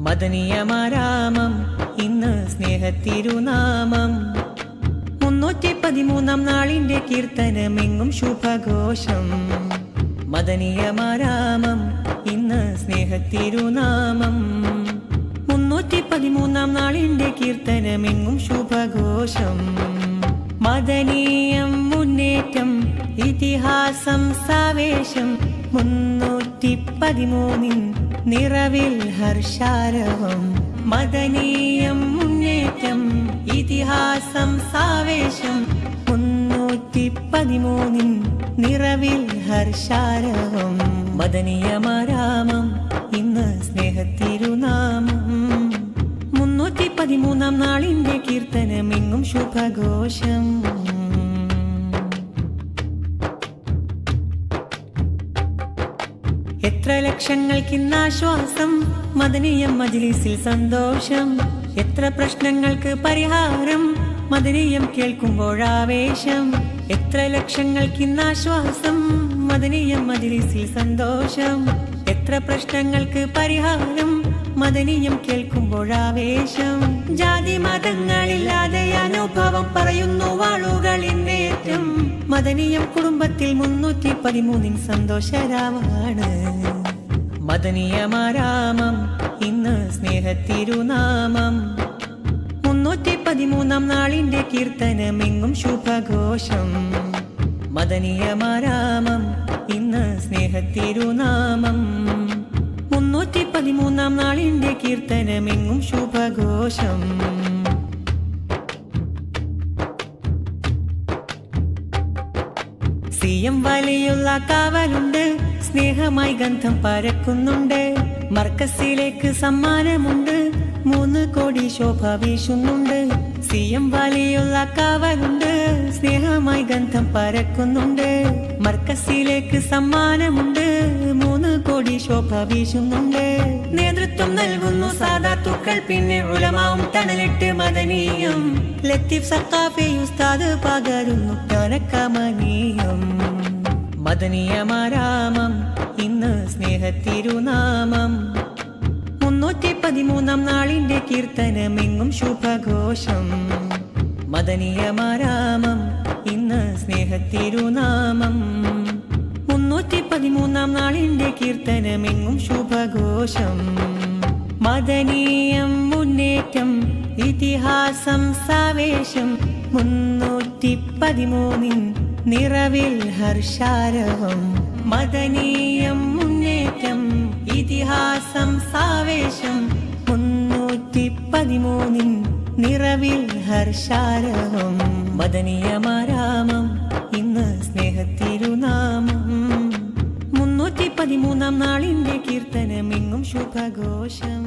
മദനീയമാരാമം ഇന്ന് സ്നേഹത്തിരുനാമം 313 നാളിന്റെ കീർത്തനമെങ്ങും ശുഭഘോഷം. മദനീയമാരാമം ഇന്ന് സ്നേഹത്തിരുനാമം 313 നാളിന്റെ കീർത്തനമെങ്ങും ശുഭഘോഷം. മദനീയം മുന്നേറ്റം ഇതിഹാസം സാവേശം 313 നിറവിൽ ഹർഷാരവം. മദനീയം മുന്നേറ്റം ഇതിഹാസം സാവേശം 313 നിറവിൽ ഹർഷാരവം. മദനീയമാരാമം ഇന്ന് സ്നേഹത്തിരുനാമം 313 നാളിന്റെ കീർത്തനമെങ്ങും ശുഭഘോഷം. എത്ര ലക്ഷങ്ങൾക്കിന്നാശ്വാസം മദനീയം മജ്‌ലിസിൽ സന്തോഷം. എത്ര പ്രശ്നങ്ങൾക്ക് പരിഹാരം മദനീയം കേൾക്കുമ്പോഴാവേശം. എത്ര ലക്ഷങ്ങൾക്കിന്നാശ്വാസം മദനീയം മജ്‌ലിസിൽ സന്തോഷം. എത്ര പ്രശ്നങ്ങൾക്ക് പരിഹാരം മദനീയം കേൾക്കുമ്പോഴാവേശം. ജാതി മതങ്ങളില്ലാതെ അനുഭവം പറയുന്നു വാളുകളിന്നേറ്റം. മദനീയം കുടുംബത്തിൽ 313 സന്തോഷരാവാണ്. മദനീയമാരാമം ഇന്ന് സ്നേഹത്തിരുനാമം 313 നാളിന്റെ കീർത്തനമെങ്ങും ശുഭഘോഷം. മദനീയമാരാമം ഇന്ന് സ്നേഹത്തിരുനാമം 313 നാളിന്റെ കീർത്തനമെങ്ങും ശുഭഘോഷം. സിയം വലിയുള്ള കാവലുണ്ട്, സ്നേഹമായി ഗന്ധം പരക്കുന്നുണ്ട്. മർക്കസിലേക്ക് സമ്മാനമുണ്ട്, 3 കോടി ശോഭ വീശുന്നുണ്ട്. സിയം വലിയുള്ള കാവലുണ്ട്, സ്നേഹമായി ഗന്ധം പരക്കുന്നുണ്ട്. മർക്കസിലേക്ക് സമ്മാനമുണ്ട്, 3 കോടി ശോഭ വീശുന്നുണ്ട്. നേതൃത്വം നൽകുന്നു സാദാത്തുക്കൾ, പിന്നെ ഉലമാവും തണലിട്ട് മദനീയം. ലത്തീഫ് സഖാഫി ഉസ്താദ് പകരുന്നു ജ്ഞാനകമനീയം. മദനീയമാരാമം ഇന്ന് സ്നേഹത്തിരുനാമം 313 നാളിന്റെ കീർത്തനമെങ്ങും ശുഭഘോഷം. മദനീയമാരാമം ഇന്ന് സ്നേഹത്തിരുനാമം 313 നാളിന്റെ കീർത്തനമെങ്ങും ശുഭഘോഷം. മദനീയം മുന്നേറ്റം ഇതിഹാസം സാവേശം 313 നിറവിൽ ഹർഷാരവം. മദനീയം മുന്നേറ്റം ഇതിഹാസം സാവേശം 313 നിറവിൽ ഹർഷാരവം. മദനീയമാരാമം ഇന്ന് സ്നേഹത്തിരുനാമം 313 നാളിന്റെ കീർത്തനമെങ്ങും ശുഭഘോഷം.